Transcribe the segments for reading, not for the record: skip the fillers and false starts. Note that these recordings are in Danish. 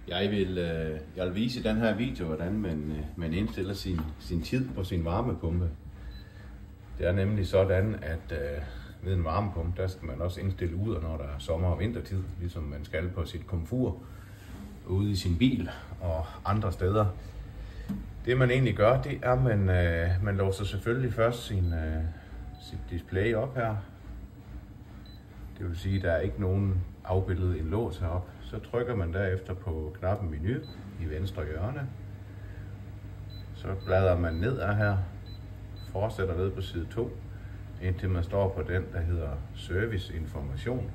Jeg vil vise i den her video, hvordan man indstiller sin tid på sin varmepumpe. Det er nemlig sådan, at ved en varmepumpe, der skal man også indstille uder, når der er sommer- og vintertid, ligesom man skal på sit komfur, ude i sin bil og andre steder. Det man egentlig gør, det er, at man låser selvfølgelig først sit display op her. Det vil sige, at der er ikke nogen afbildet en lås heroppe. Så trykker man derefter på knappen menu i venstre hjørne. Så bladrer man ned af her, fortsætter ned på side 2, indtil man står på den, der hedder Service Information.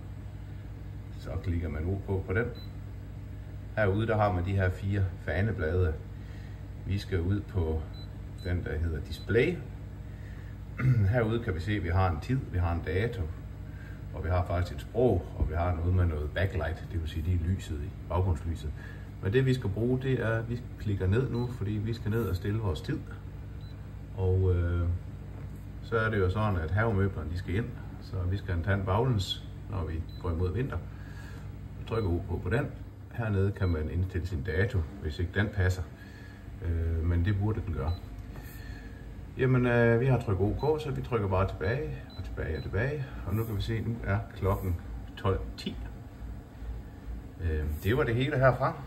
Så klikker man på den. Herude der har man de her 4 faneblade. Vi skal ud på den, der hedder Display. Herude kan vi se, at vi har en tid, vi har en dato, og vi har faktisk et sprog, og vi har noget med noget backlight, det vil sige, det er lyset i baggrundslyset. Men det vi skal bruge, det er, at vi klikker ned nu, fordi vi skal ned og stille vores tid. Og så er det jo sådan, at havemøblerne de skal ind, så vi skal have en baglæns, når vi går imod vinter. Vi trykker på den. Hernede kan man indstille sin dato, hvis ikke den passer, men det burde den gøre. Jamen, vi har trykket OK, så vi trykker bare tilbage og tilbage og tilbage. Og nu kan vi se, nu er klokken 12:10. Det var det hele herfra.